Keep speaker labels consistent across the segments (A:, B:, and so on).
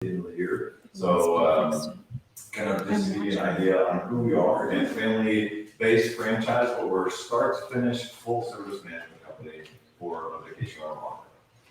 A: end of the year. So kind of just to give you an idea on who we are, and family-based franchise, but we're start to finish full service management company for a vacation rental market.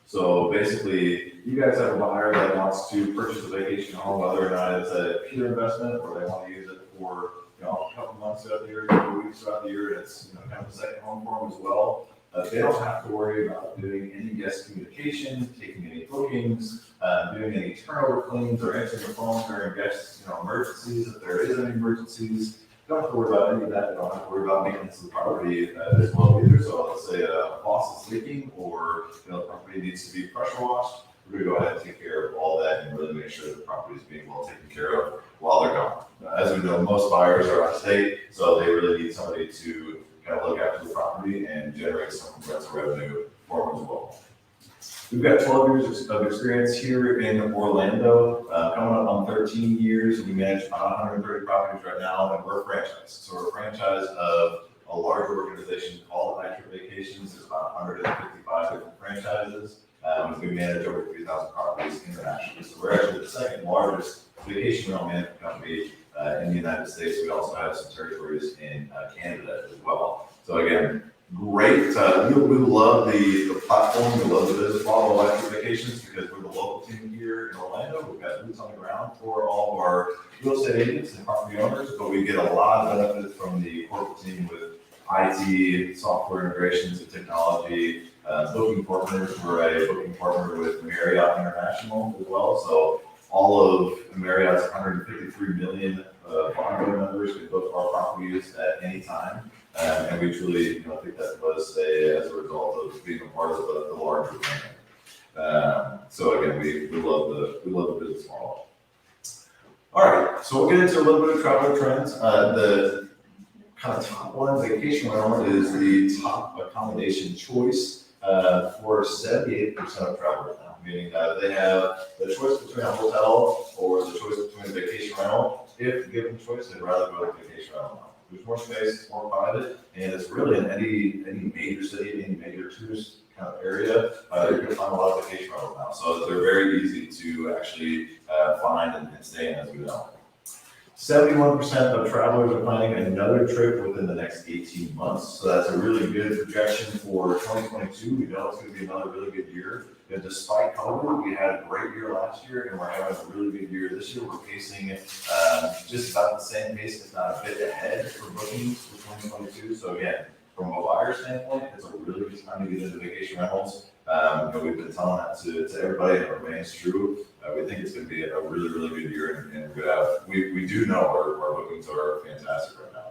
A: So basically, you guys have a buyer that wants to purchase a vacation home, whether or not it's a pure investment or they want to use it for a couple months throughout the year, a couple weeks throughout the year. It's kind of a second home for them as well. They don't have to worry about doing any guest communication, taking any bookings, doing any turnover cleans, or answering the phone during guest emergencies if there is any emergencies. Don't have to worry about any of that. Don't have to worry about maintenance of the property as well either. So let's say a faucet is leaking or the property needs to be pressure washed. We're going to go ahead and take care of all that and really make sure the property is being well taken care of while they're gone. As we know, most buyers are out of state, so they really need somebody to kind of look after the property and generate some rental revenue for them as well. We've got 12 years of experience here in Orlando, coming up on 13 years. We manage about 130 properties right now, and we're a franchise. So we're a franchise of a large organization called iTrip Vacations. There's about 155 different franchises. We manage over 3,000 properties internationally. So we're actually the second largest vacation rental management company in the United States. We also have some territories in Canada as well. So again, great. We love the platform. We love the business model of iTrip Vacations because we're the local team here in Orlando. We've got boots on the ground for all of our real estate agents and property owners, but we get a lot of benefits from the corporate team with IT, software integrations, and technology. Booking partners. We're a booking partner with Marriott International as well. So all of Marriott's 153 million ongoing members can book our properties at any time. And we truly think that was as a result of being a part of the larger brand. So again, we love the business model. All right, so we'll get into a little bit of traveler trends. The kind of top one, vacation rental, is the top accommodation choice for 78% of travelers now, meaning they have the choice between a hotel or the choice between a vacation rental. If given the choice, they'd rather go to vacation rental now. There's more space, it's more private, and it's really in any major city, any major tourist kind of area, you're going to find a lot of vacation rentals now. So they're very easy to actually find and stay in, as we know. 71% of travelers are planning another trip within the next 18 months. So that's a really good projection for 2022. We know it's going to be another really good year. And despite COVID, we had a great year last year, and we're having a really good year this year. We're pacing just about the same pace, if not a bit ahead for bookings for 2022. So again, from a buyer standpoint, it's a really good time to get into vacation rentals. We've been telling that to everybody, and it remains true. We think it's going to be a really, really good year, and we do know our bookings are fantastic right now.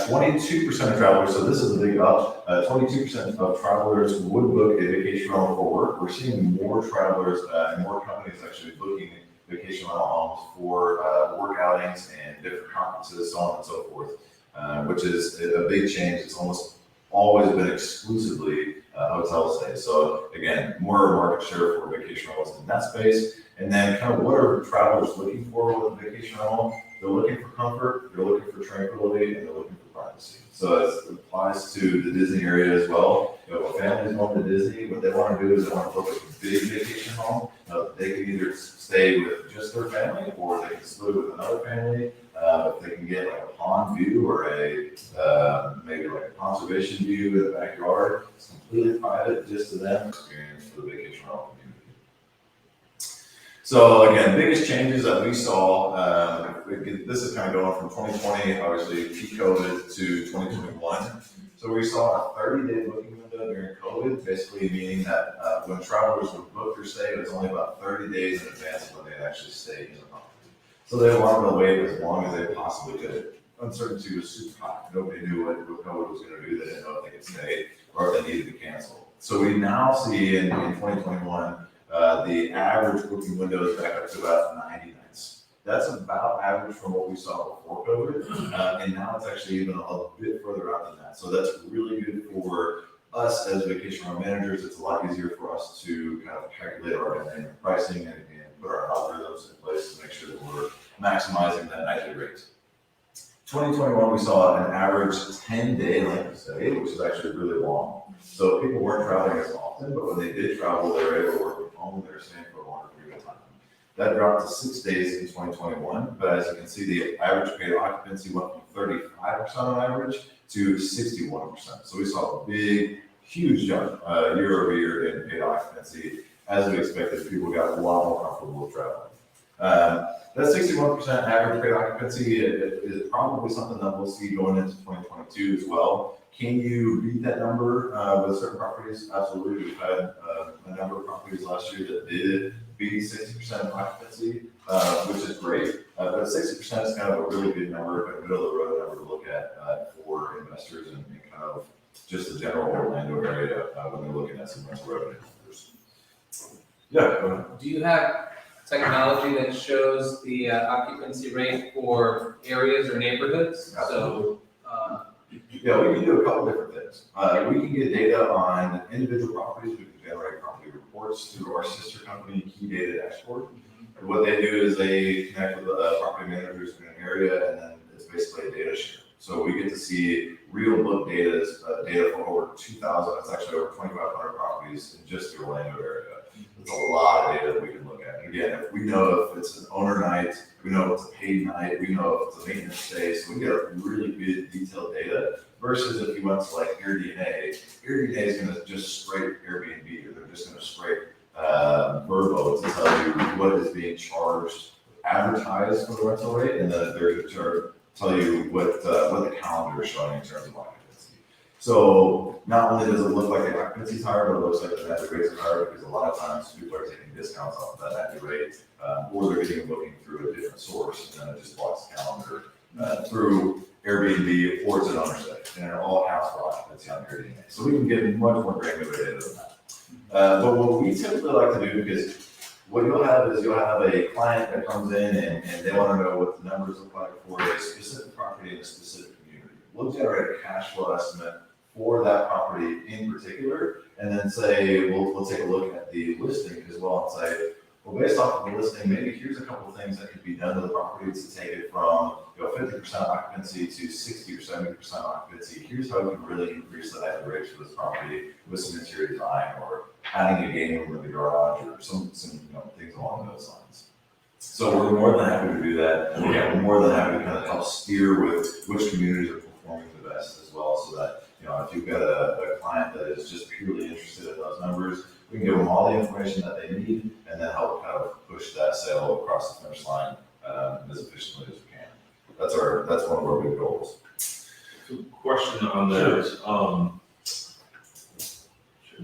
A: 22% of travelers, so this is a big up, 22% of travelers would book a vacation rental for work. We're seeing more travelers and more companies actually booking vacation rental homes for work outings and different conferences, so on and so forth, which is a big change. It's almost always been exclusively hotel stays. So again, more market share for vacation rentals in that space. And then kind of what are travelers looking for with a vacation rental? They're looking for comfort, they're looking for tranquility, and they're looking for privacy. So it applies to the Disney area as well. If families going to Disney, what they want to do is they want to book a big vacation home. They can either stay with just their family, or they can split with another family. If they can get like a pond view or maybe like a conservation view in the backyard, it's completely private, just to them. Experience for the vacation rental community. So again, biggest changes that we saw, this is kind of going from 2020, obviously peak COVID, to 2021. So we saw a 30-day booking window during COVID, basically meaning that when travelers would book their stay, it was only about 30 days in advance of when they'd actually stay in the property. So they wanted to wait as long as they possibly could. Uncertainty was super high. Nobody knew what COVID was going to do. They didn't know if they could stay or if they needed to cancel. So we now see in 2021, the average booking window is back up to about 90 nights. That's about average from what we saw before COVID, and now it's actually even a bit further out than that. So that's really good for us as vacation rental managers. It's a lot easier for us to kind of calculate our dynamic pricing and put our algorithms in place to make sure that we're maximizing that nightly rate. 2021, we saw an average 10-day length of stay, which is actually really long. So people weren't traveling as often, but when they did travel, they were able to work from home. They were staying for a longer period of time. That dropped to 6 days in 2021, but as you can see, the average paid occupancy went from 35% on average to 61%. So we saw a big, huge jump year over year in paid occupancy. As we expected, people got a lot more comfortable with traveling. That 61% average paid occupancy is probably something that we'll see going into 2022 as well. Can you beat that number with certain properties? Absolutely. We've had a number of properties last year that did beat 60% occupancy, which is great. But 60% is kind of a really good number, a middle of the road number to look at for investors and kind of just the general Orlando area when they're looking at some rental revenue numbers. Yeah, go ahead.
B: Do you have technology that shows the occupancy rate for areas or neighborhoods?
A: Absolutely. Yeah, we can do a couple different things. We can get data on individual properties. We can generate property reports through our sister company, Key Data Export. And what they do is they connect with the property managers in an area, and then it's basically a data share. So we get to see real book data for over 2,000. It's actually over 2,500 properties in just the Orlando area. It's a lot of data that we can look at. And again, if we know if it's an owner night, we know if it's a paid night, we know if it's a maintenance stay, so we get really good detailed data versus if you went to like Airbnb is going to just scrape Airbnb, or they're just going to scrape Verbo to tell you what is being charged, advertised for the rental rate, and then they're going to tell you what the calendar is showing in terms of occupancy. So not only does it look like the occupancy is higher, but it looks like the net rates are higher because a lot of times people are taking discounts off of that net rate, or they're getting a booking through a different source, and then it just blocks the calendar through Airbnb or it's an owner site, and it all counts for occupancy on Airbnb. So we can get much more granular data than that. But what we typically like to do, because what you'll have a client that comes in and they want to know what the numbers look like for a specific property in a specific community. We'll generate a cash flow estimate for that property in particular, and then say, we'll take a look at the listing as well and say, well, based off of the listing, maybe here's a couple of things that could be done to the property to take it from 50% occupancy to 60 or 70% occupancy. Here's how we can really increase the net rates for this property with some interior design or adding a game room in the garage or some things along those lines. So we're more than happy to do that. Yeah, we're more than happy to kind of help steer with which communities are performing the best as well, so that if you've got a client that is just purely interested in those numbers, we can give them all the information that they need and then help kind of push that sale across the finish line as efficiently as we can. That's one of our big goals.
C: Question on that.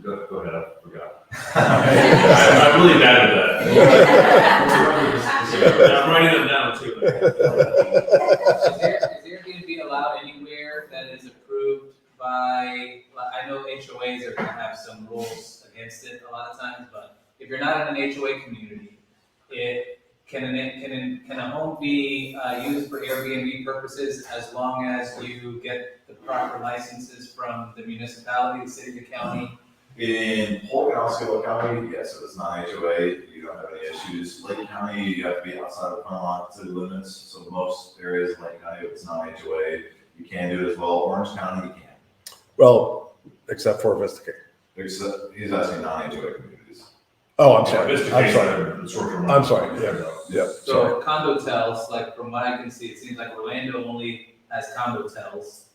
C: Go ahead, I forgot. I'm really bad at that. I'm writing them down too.
B: Is Airbnb allowed anywhere that is approved by, I know HOAs are going to have some rules against it a lot of times, but if you're not in an HOA community, can a home be used for Airbnb purposes as long as you get the proper licenses from the municipality, the city, the county?
A: In Polk and Osceola County, yes, if it's not HOA, you don't have any issues. Lake County, you have to be outside of Fremont city limits, so most areas in Lake County, if it's not HOA, you can do it as well. Orange County, you can.
D: Well, except for Vista Care.
A: Except he's asking non-HOA communities.
D: Oh, I'm sorry.
C: I'm sorry.
D: Yeah.
B: So condotels, like from what I can see, it seems like Orlando only has condotels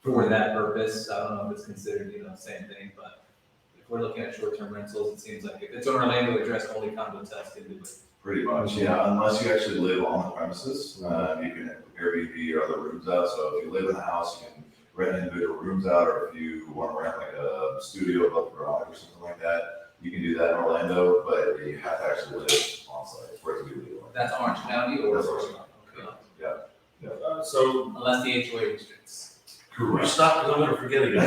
B: for that purpose. I don't know if it's considered, same thing, but if we're looking at short-term rentals, it seems like if it's an Orlando address, only condotels can do it.
A: Pretty much, yeah. Unless you actually live on the premises, you can Airbnb or other rooms out. So if you live in the house, you can rent individual rooms out, or if you want to rent like a studio above the garage or something like that, you can do that in Orlando, but you have to actually live on site for it to be legal.
B: That's Orange County or?
A: That's Orange County.
B: Okay.
A: Yeah.
C: So
B: unless the HOA restricts.
C: Correct. Stop, because I'm going to forget again.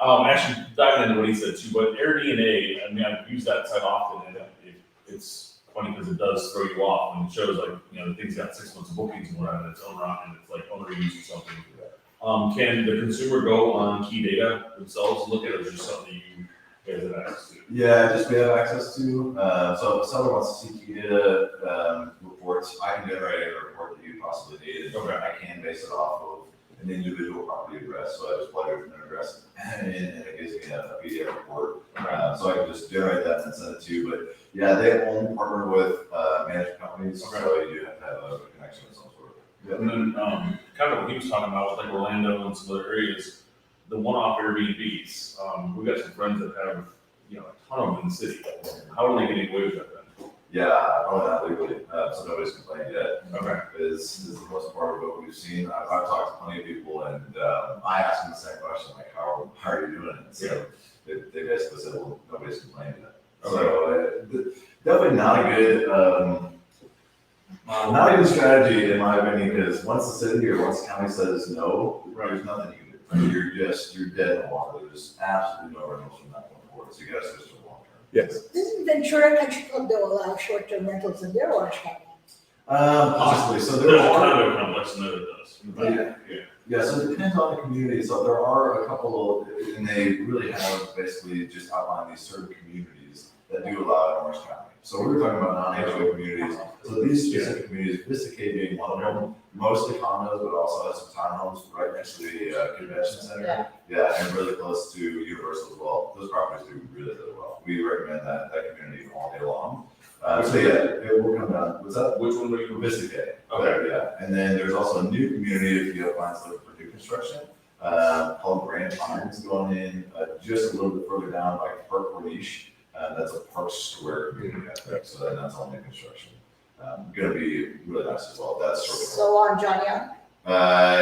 C: Actually, diving into what he said too, but Airbnb, I mean, I've used that site often, and it's funny because it does throw you off when it shows like, the thing's got 6 months of bookings and whatnot, and it's owner and it's like owner use or something. Can the consumer go on Key Data themselves and look at it, or is it just something you guys have access to?
A: Yeah, just we have access to. So if someone wants to see Key Data reports, I can generate a report that you possibly need.
C: Okay.
A: I can base it off of an individual property address, so I just plug in an address and it gives me a PDF report. So I can just generate that and send it to you. But yeah, they only partner with management companies, so you do have to have a connection of some sort. Yep.
C: And then, kind of what he was talking about with like Orlando and some other areas, the one-off Airbnbs. We got some friends that have, a ton of them in the city. How are they getting away with that then?
A: Yeah, probably not legally, so nobody's complained yet.
C: Okay.
A: Is the most part of what we've seen. I've talked to plenty of people, and I asked them the same question, like, how are you doing it? So they basically said, well, nobody's complained yet. So definitely not a good strategy in my opinion, because once the city or once the county says no, there's nothing you can do. I mean, you're dead in the water. There's absolutely no rentals from that point forward. So you got to switch to long term.
D: Yes.
E: Isn't Ventura Country Club, they'll allow short-term rentals in their Orange County?
A: Possibly. So
C: There's
A: there
C: a
A: are.
C: condo complex in there that does.
A: Yeah, so it depends on the community. So there are a couple, and they really have basically just outlined these certain communities that do allow it in Orange County. So we were talking about non-HOA communities. So these specific communities, Visticate being one of them, mostly condos, but also has some townhomes right next to the convention center. Yeah, and really close to Universal as well. Those properties do really, really well. We recommend that community all day long. So yeah, it will come down. What's that?
C: Which one were you?
A: Visticate.
C: Okay.
A: Yeah, and then there's also a new community if you have plans looking for new construction, called Grand Pines going in just a little bit further down by Park Corniche. That's a Park Square community, I think. So then that's all new construction. Gonna be really nice as well. That's sort of.
E: So on John Young?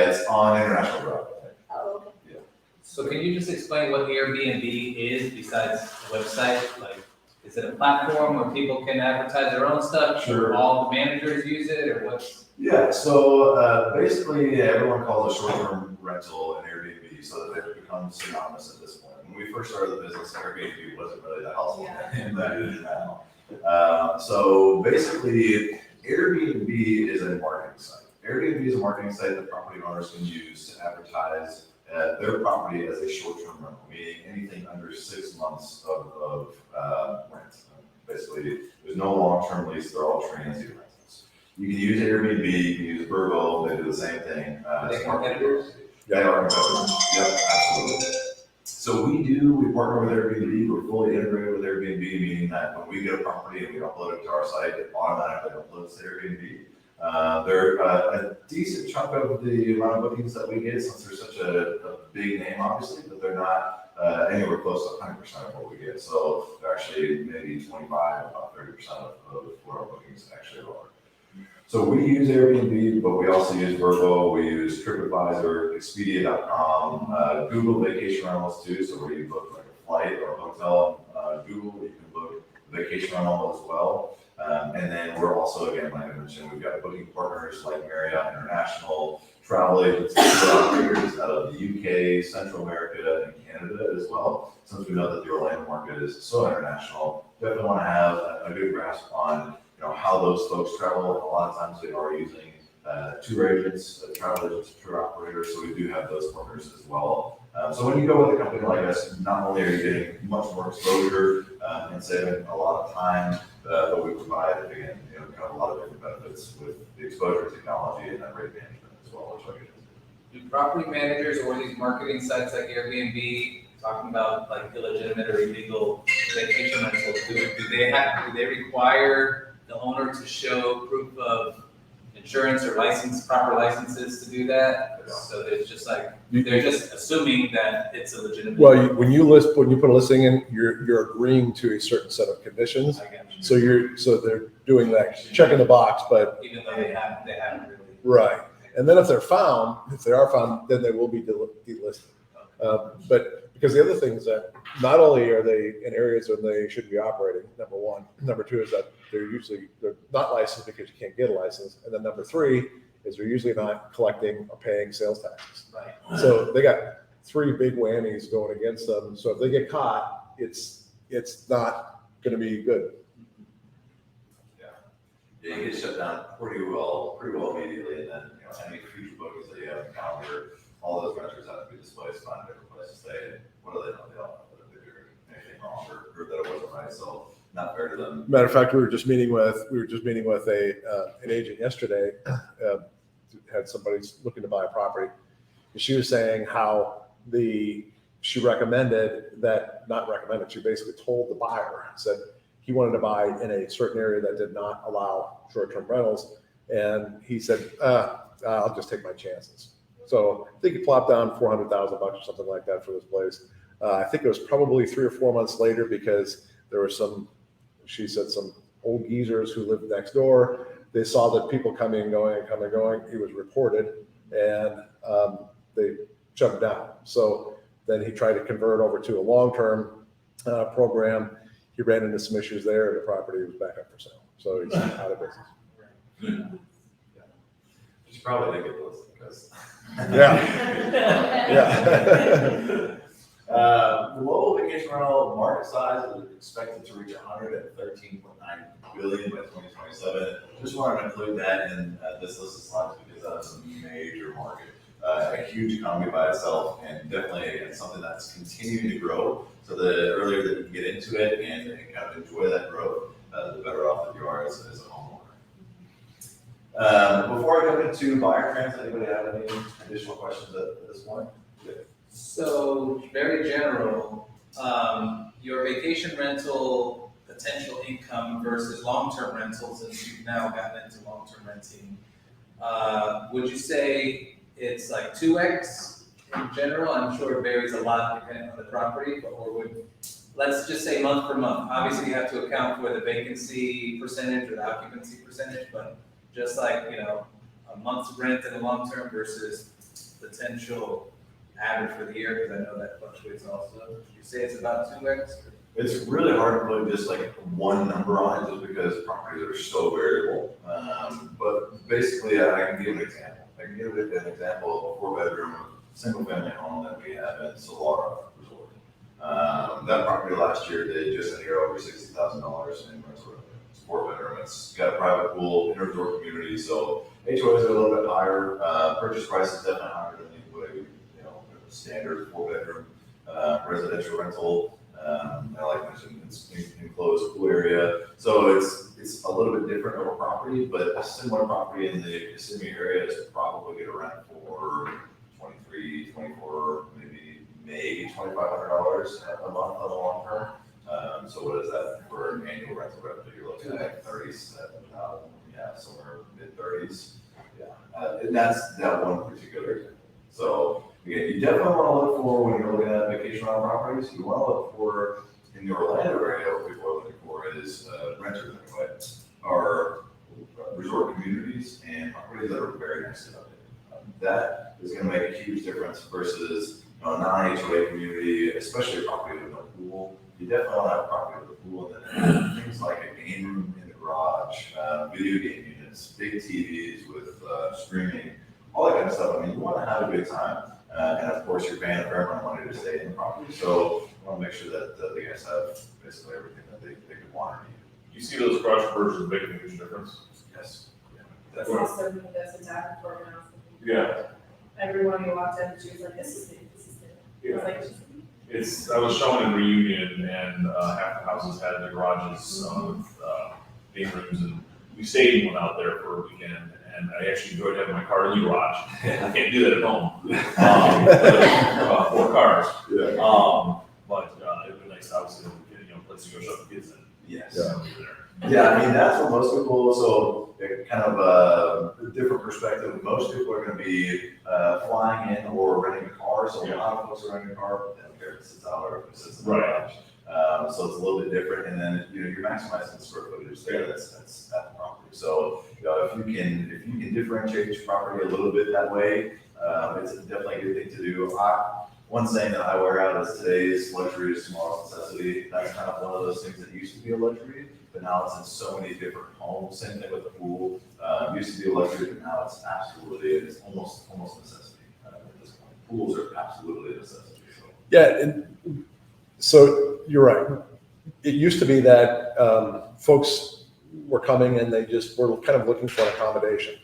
A: It's on International Drive, I think.
E: Oh, okay.
B: So can you just explain what Airbnb is besides the website? Like, is it a platform where people can advertise their own stuff?
A: Sure.
B: All the managers use it, or what's?
A: Yeah, so basically everyone calls a short-term rental an Airbnb, so that it becomes synonymous at this point. When we first started the business, Airbnb wasn't really the household name that it is now. So basically, Airbnb is a marketing site. Airbnb is a marketing site that property owners can use to advertise their property as a short-term rental, meaning anything under 6 months of rent. Basically, there's no long-term lease; they're all transient rentals. You can use Airbnb, you can use Virgo; they do the same thing.
B: Are they competitors?
A: They are competitors. Yep, absolutely. So we partner with Airbnb. We're fully integrated with Airbnb, meaning that when we get a property and we upload it to our site, it automatically uploads to Airbnb. They're a decent chunk of the amount of bookings that we get, since they're such a big name, obviously, but they're not anywhere close to 100% of what we get. So they're actually maybe 25, about 30% of what our bookings actually are. So we use Airbnb, but we also use Vrbo, we use TripAdvisor, Expedia.com, Google Vacation Rentals too. So where you book like a flight or a hotel, Google, you can book vacation rental as well. And then we're also, again, like I mentioned, we've got booking partners like Marriott International, travel agents, tour operators out of the UK, Central America, and Canada as well. Since we know that the Orlando market is so international, definitely want to have a good grasp on how those folks travel. And a lot of times they are using tour agents, travel agents, tour operators. So we do have those partners as well. So when you go with a company like us, not only are you getting much more exposure and saving a lot of time, but we provide, again, kind of a lot of different benefits with the exposure to technology and that rate management as well, which I'll get into.
B: Do property managers or these marketing sites like Airbnb, talking about like illegitimate or illegal vacation rentals, do they require the owner to show proof of insurance or proper licenses to do that? So it's just like, they're just assuming that it's a legitimate.
D: Well, when you put a listing in, you're agreeing to a certain set of conditions.
B: I get you.
D: So they're doing that, checking the box, but
B: Even though they haven't really.
D: right. And then if they are found, then they will be delisted. But because the other thing is that not only are they in areas where they shouldn't be operating, number one. Number two is that they're not licensed because you can't get a license. And then number three is they're usually not collecting or paying sales taxes.
B: Right.
D: So they got three big whammies going against them. So if they get caught, it's not going to be good.
A: Yeah, you get shut down pretty well immediately, and then any future bookings that you have in the calendar, all those renters have to be displaced, find a different place to stay. What do they know? They don't know that they're doing anything wrong or that it wasn't right. So not fair to them.
D: Matter of fact, we were just meeting with an agent yesterday. Had somebody looking to buy a property, She was saying how she recommended that, not recommended, she basically told the buyer, said he wanted to buy in a certain area that did not allow short-term rentals. And he said, I'll just take my chances. So I think he plopped down $400,000 or something like that for this place. I think it was probably 3 or 4 months later, because there were she said some old geezers who lived next door. They saw that people coming and going. It was reported, and they shut it down. So then he tried to convert over to a long-term program. He ran into some issues there, and the property was back up for sale. So he's out of business.
A: You should probably think of those because.
D: Yeah.
A: The global vacation rental market size is expected to reach 113.9 billion by 2027. Just wanted to include that in this list of slides because that's a major market, a huge economy by itself, and definitely something that's continuing to grow. So the earlier that you can get into it and kind of enjoy that growth, the better off that you are as a homeowner. Before I jump into buyer trends, anybody have any additional questions at this point? Yeah.
B: So, very general, your vacation rental potential income versus long-term rentals, as you've now gotten into long-term renting, would you say it's like 2x in general? I'm sure it varies a lot depending on the property, or let's just say month per month. Obviously, you have to account for the vacancy percentage or the occupancy percentage, but just like, a month's rent in the long term versus potential average for the year, because I know that fluctuates also. You say it's about 2x?
A: It's really hard to put just like one number on it, just because properties are so variable. But basically, I can give an example. I can give an example of a 4-bedroom single-family home that we have in Solara Resort. That property last year, they just had over $60,000 in rental revenue. It's 4-bedroom. It's got a private pool, inner-resort community, so HOAs are a little bit higher. Purchase price is definitely higher than anybody, standard 4-bedroom residential rental. I like to mention it's enclosed pool area, so it's a little bit different of a property, but a similar property in the Kissimmee area is probably get a rent for $23, $24, maybe $2,500 a month on the long term. So what is that for an annual rental revenue? You're looking at like 37,000, somewhere mid-30s. And that's that one particular example. So again, you definitely want to look for, when you're looking at vacation rental properties, you want to look for, in the Orlando area, what people are looking for is renters anyway, are resort communities and properties that are very nice to that is going to make a huge difference versus a non-HOA community, especially a property with no pool. You definitely want to have a property with a pool, and then things like a game room in the garage, video game units, big TVs with streaming, all that kind of stuff. I mean, you want to have a good time. And of course, you're paying a fair amount of money to stay in the property. So you want to make sure that the guys have basically everything that they could want or need.
C: You see those garage conversions making a huge difference?
A: Yes.
F: It's also me that's attack for now.
C: Yeah.
F: Everyone who walked in, she was like, this is it, this is it.
C: Yeah.
F: It's
C: I was showing in Reunion, and half the houses had their garages with game rooms, and we stayed in one out there for a weekend, and I actually enjoyed having my car in the garage. I can't do that at home. 4 cars.
A: Yeah.
C: But it would be nice, obviously, place to go shove the kids in.
A: Yes.
C: Yeah.
A: Yeah, I mean, that's what most people, so kind of a different perspective. Most people are going to be flying in or renting a car. So a lot of folks are renting a car, they don't care if it sits out or if it sits in the garage. So it's a little bit different. And then, you're maximizing the square footage there. That's at the property. So, if you can differentiate your property a little bit that way, it's definitely a good thing to do. One saying that I wear out is today's luxury is tomorrow's necessity. That's kind of one of those things that used to be a luxury, but now it's in so many different homes. Same thing with the pool. Used to be a luxury, but now it's almost a necessity at this point. Pools are absolutely a necessity. So.
D: Yeah, and so you're right. It used to be that folks were coming and they just were kind of looking for an accommodation.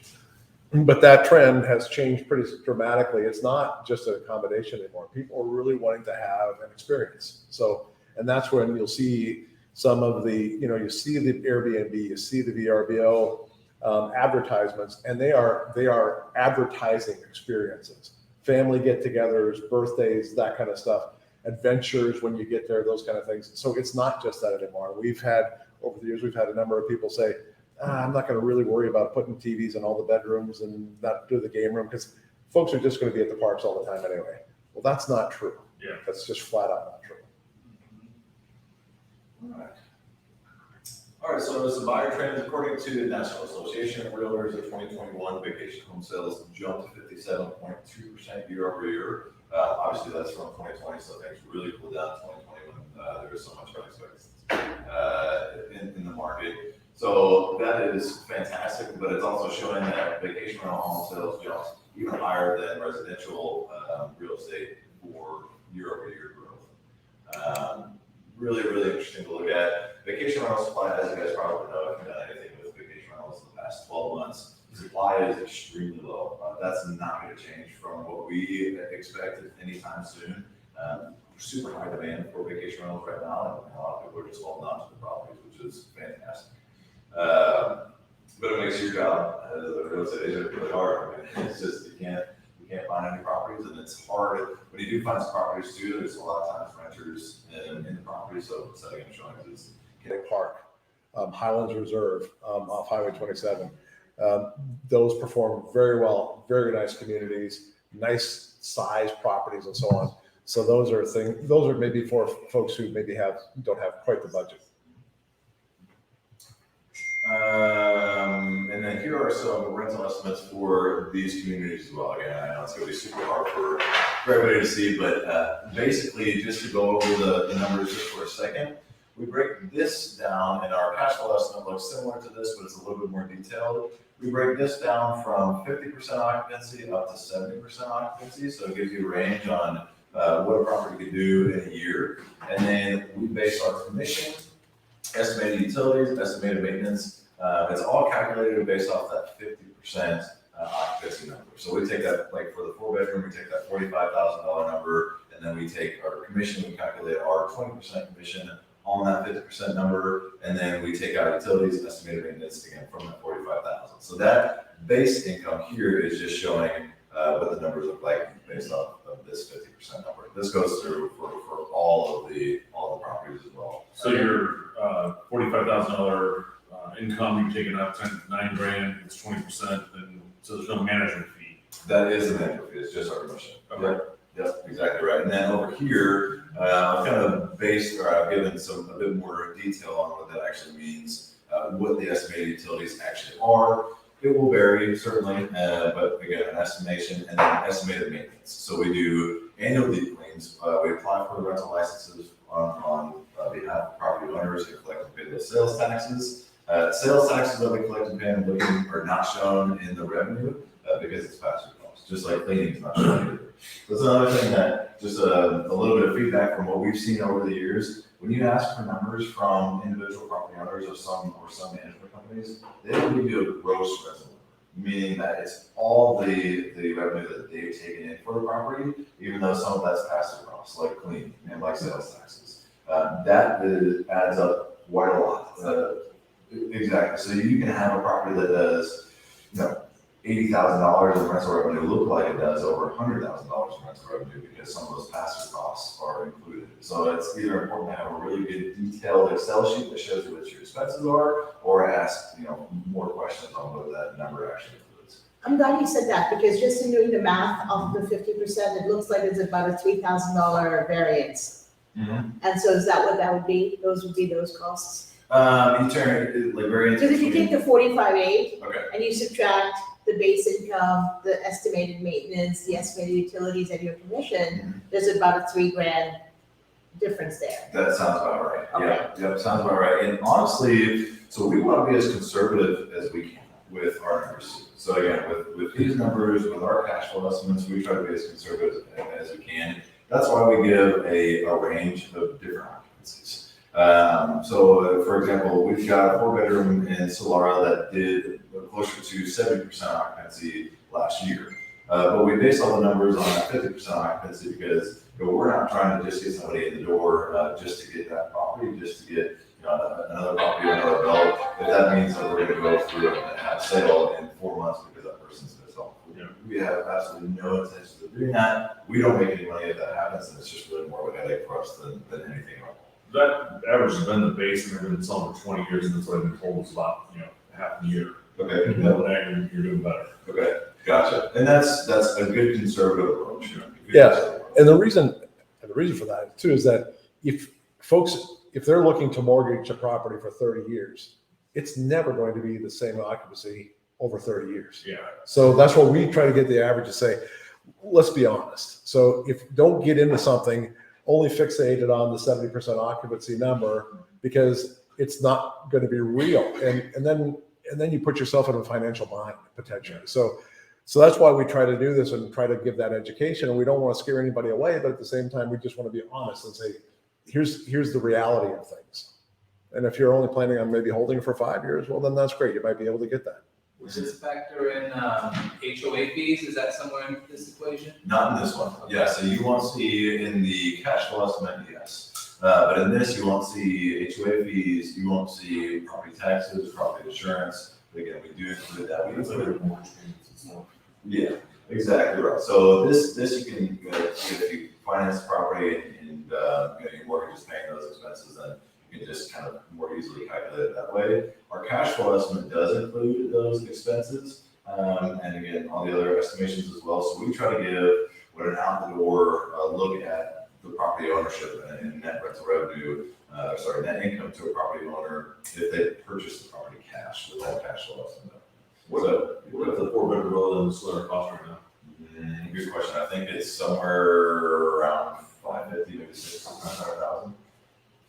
D: But that trend has changed pretty dramatically. It's not just an accommodation anymore. People are really wanting to have an experience. So, and that's when you'll see some of the, you see the Airbnb, you see the VRBO advertisements, and they are advertising experiences. family get-togethers, birthdays, that kind of stuff, adventures when you get there, those kind of things. So it's not just that anymore. Over the years, we've had a number of people say, I'm not going to really worry about putting TVs in all the bedrooms and not do the game room because folks are just going to be at the parks all the time anyway. Well, that's not true.
C: Yeah.
D: That's just flat out not true.
A: All right, so some buyer trends, according to the National Association of Realtors, of 2021 vacation home sales jumped 57.2% year over year. Obviously, that's from 2020, so things really cooled down in 2020 when there was so much unexpected in the market. So that is fantastic, but it's also showing that vacation rental home sales jumped even higher than residential real estate for year over year growth. Really, really interesting to look at. Vacation rental supply, as you guys probably know, if you've done anything with vacation rentals in the past 12 months, supply is extremely low. That's not going to change from what we expected anytime soon. Super high demand for vacation rentals right now, and a lot of people are just holding on to the properties, which is fantastic. But it makes your job as a real estate agent really hard. I mean, it's just you can't find any properties, and it's hard. When you do find some properties too, there's a lot of times renters in the property, so setting up showings is
D: Lake Park, Highlands Reserve, off Highway 27. Those perform very well, very nice communities, nice size properties and so on. So those are maybe for folks who maybe don't have quite the budget.
A: And then here are some rental estimates for these communities as well. Again, I know it's going to be super hard for everybody to see, but basically, just to go over the numbers just for a second, we break this down, and our cash flow estimate looks similar to this, but it's a little bit more detailed. We break this down from 50% occupancy up to 70% occupancy, so it gives you a range on what a property could do in a year. And then we base our commission, estimated utilities, estimated maintenance. It's all calculated based off that 50% occupancy number. So we take that, like for the 4-bedroom, we take that $45,000 number, and then we take our commission, we calculate our 20% commission on that 50% number, and then we take out utilities and estimated maintenance again from that 45,000. So that base income here is just showing what the numbers look like based off of this 50% number. This goes through for all the properties as well.
C: So your $45,000 income, you're taking out $9,000, it's 20%, and so there's no management fee.
A: That is the management fee, it's just our commission.
C: Okay.
A: Yep, exactly right. And then over here, I've kind of I've given a bit more detail on what that actually means, what the estimated utilities actually are. It will vary certainly, but again, an estimation and then estimated maintenance. So we do annual deep cleans. We apply for the rental licenses on behalf of property owners and collect and pay those sales taxes. Sales taxes that we collect and pay and looking are not shown in the revenue because it's pass-through costs, just like cleaning is not shown either. So that's another thing that just a little bit of feedback from what we've seen over the years. When you ask for numbers from individual property owners or some management companies, they don't give you a gross rental, meaning that it's all the revenue that they've taken in for the property, even though some of that's pass-through costs, like cleaning and like sales taxes. Adds up quite a lot. Exactly. So you can have a property that does, $80,000 in rental revenue look like it does over $100,000 in rental revenue because some of those pass-through costs are included. So it's either important to have a really good detailed Excel sheet that shows you what your expenses are, or ask more questions on what that number actually includes.
E: I'm glad you said that, because just in doing the math of the 50%, it looks like it's about a $3,000 variance.
A: Mm-hmm.
E: And so is that what that would be? Those would be those costs?
A: You turn like variance.
E: Because if you take the 45.8
A: Okay.
E: and you subtract the base income, the estimated maintenance, the estimated utilities, and your commission, there's about a $3,000 difference there.
A: That sounds about right.
E: Okay.
A: Yeah, sounds about right. And honestly, so we want to be as conservative as we can with our numbers. So again, with these numbers, with our cash flow estimates, we try to be as conservative as we can. That's why we give a range of different occupancies. So for example, we've got a 4-bedroom in Solara that did closer to 70% occupancy last year. But we base all the numbers on that 50% occupancy because we're not trying to just get somebody in the door just to get that property, just to get another property under our belt. If that means that we're going to go through and have a sale in 4 months because that person's going to sell. We have absolutely no intention of doing that. We don't make any money if that happens, and it's just really more of a headache for us than anything else.
C: That average has been the base, and they've been selling for 20 years, and that's what I've been told is about, half a year.
A: Okay,
C: You're doing better.
A: okay, gotcha. And that's a good conservative approach.
D: Yeah. And the reason for that too is that if they're looking to mortgage a property for 30 years, it's never going to be the same occupancy over 30 years.
C: Yeah.
D: So that's what we try to get the average to say, let's be honest. So if don't get into something, only fixated on the 70% occupancy number because it's not going to be real. And then you put yourself in a financial bind potentially. So that's why we try to do this and try to give that education. And we don't want to scare anybody away, but at the same time, we just want to be honest and say, here's the reality of things. And if you're only planning on maybe holding it for 5 years, well, then that's great. You might be able to get that.
B: Does this factor in HOA fees? Is that somewhere in this equation?
A: Not in this one. Yeah, so you won't see in the cash flow estimate, yes. But in this, you won't see HOA fees, you won't see property taxes, property insurance. Again, we do include that. We include
C: mortgage payments and stuff.
A: Yeah, exactly right. So this you can, if you finance the property and your mortgage is paying those expenses, then you can just kind of more easily calculate it that way. Our cash flow estimate does include those expenses, and again, all the other estimations as well. So we try to give what an out the door look at the property ownership and net rental revenue, net income to a property owner if they purchase the property cash with that cash flow estimate.
C: What if the 4-bedroom villa is what it costs right now?
A: Good question. I think it's somewhere around 550, maybe 600,000.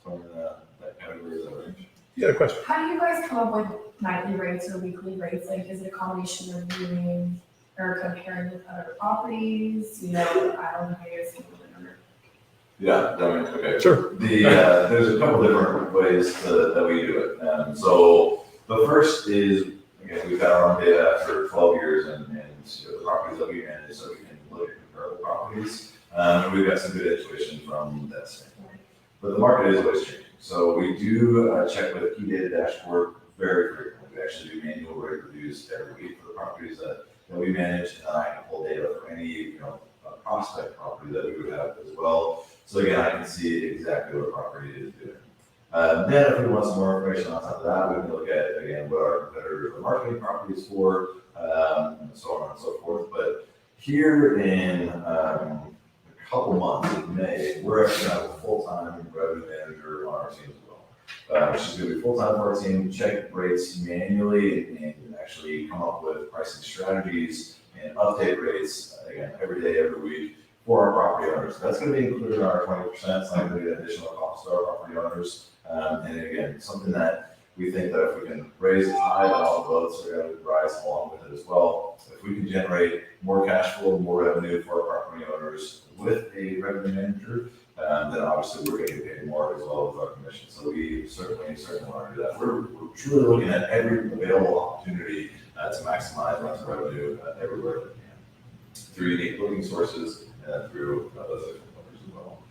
A: Somewhere in that category of that range.
D: You got a question?
F: How do you guys come up with nightly rates or weekly rates? Like, is it a combination of viewing or comparing with other properties? I don't know how you guys can remember.
A: Yeah, okay.
D: Sure.
A: There's a couple different ways that we do it. So the first is, again, we've got our own data for 12 years and the properties that we manage, so we can look at comparable properties. And we've got some good intuition from that standpoint. But the market is always changing. So we do check with Key Data Dashboard very frequently. We actually do manual rate reviews every week for the properties that we manage. And I can pull data for any prospect property that we would have as well. So again, I can see exactly what a property is doing. Then if we want some more information on top of that, we can look at, again, what our competitors are marketing properties for, and so on and so forth. But here in a couple months in May, we're actually going to have a full-time revenue manager on our team as well. She's going to be full-time for our team, check rates manually, and actually come up with pricing strategies and update rates, again, every day, every week for our property owners. That's going to be included in our 20%. It's not going to be an additional cost to our property owners. And again, something that we think that if we can raise the tide, all the boats are going to rise along with it as well. If we can generate more cash flow, more revenue for our property owners with a revenue manager, then obviously we're going to get paid more as well with our commission. So we certainly want to do that. We're truly looking at every available opportunity to maximize rental revenue everywhere that we can through unique booking sources and through those different numbers as well.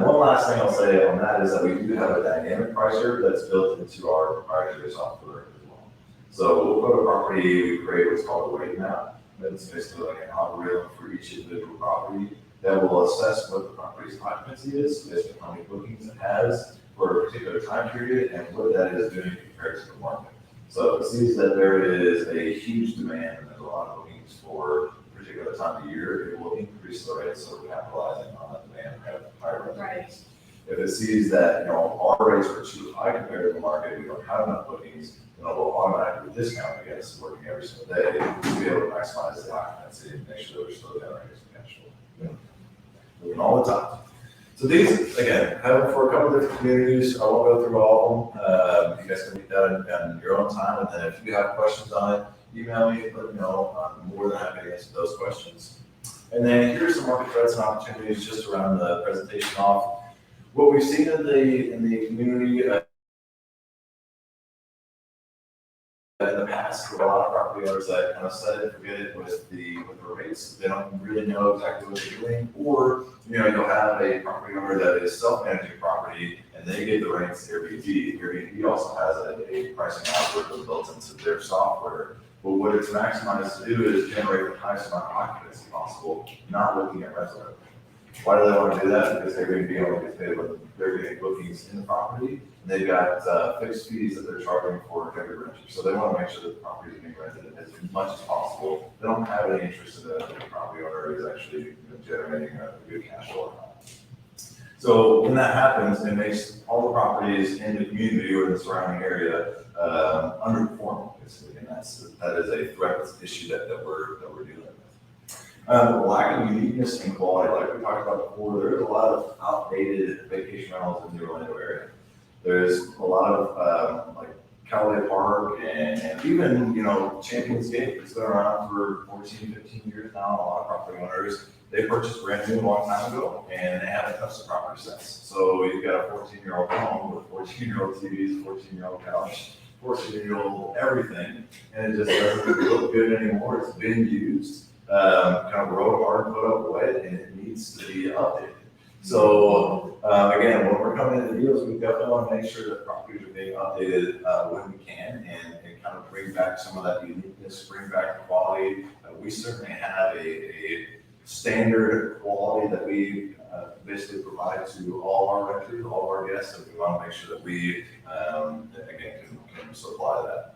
A: One last thing I'll say on that is that we do have a dynamic pricer that's built into our proprietary software as well. So we'll go to a property, we create what's called a rate map. That's basically like an algorithm for each individual property that will assess what the property's occupancy is based on how many bookings it has for a particular time period and what that is doing compared to the market. So if it sees that there is a huge demand and there's a lot of bookings for a particular time of year, it will increase the rate so we're capitalizing on that demand and have higher rental rates. If it sees that our rates are too high compared to the market, we don't have enough bookings, then it will automatically discount against working every single day to be able to maximize the occupancy and make sure that we're still generating some cash flow. Looking all the time. So these, again, have them for a couple of different communities. I won't go through all of them. You guys can read that in your own time. And then if you have questions on it, email me, let me know. I'm more than happy to answer those questions. And then here's some market threats and opportunities just around the presentation off. What we've seen in the community in the past for a lot of property owners that kind of set it and forget it with the rates. They don't really know exactly what they're doing, or you'll have a property owner that is self-managing property and they give the rates to Airbnb. Airbnb also has a pricing algorithm built into their software But what it's maximized to do is generate the highest amount of occupancy possible, not looking at rental revenue. Why do they want to do that? Because Airbnb only gets paid when they're getting bookings in the property, and they've got fixed fees that they're charging for every renter. So they want to make sure that the property is being rented as much as possible. They don't have any interest in that the property owner is actually generating a good cash flow. So when that happens, it makes all the properties in the community or the surrounding area underperforming, basically, and that is a threat issue that we're dealing with. Lack of uniqueness and quality, like we talked about before, there's a lot of outdated vacation rentals in the Orlando area. There's a lot of like COLLAB Park and even, Champions Gate. It's been around for 14, 15 years now. A lot of property owners, they purchased brand new a long time ago and they haven't touched the property since. So you've got a 14-year-old home with 14-year-old TVs, 14-year-old couch, 14-year-old everything, and it just doesn't look good anymore. It's been used. Kind of rode hard, put up wet, and it needs to be updated. So again, when we're coming into deals, we definitely want to make sure that properties are being updated when we can, and kind of bring back some of that uniqueness, bring back the quality. We certainly have a standard quality that we basically provide to all our renters, all our guests, and we want to make sure that we again can supply that.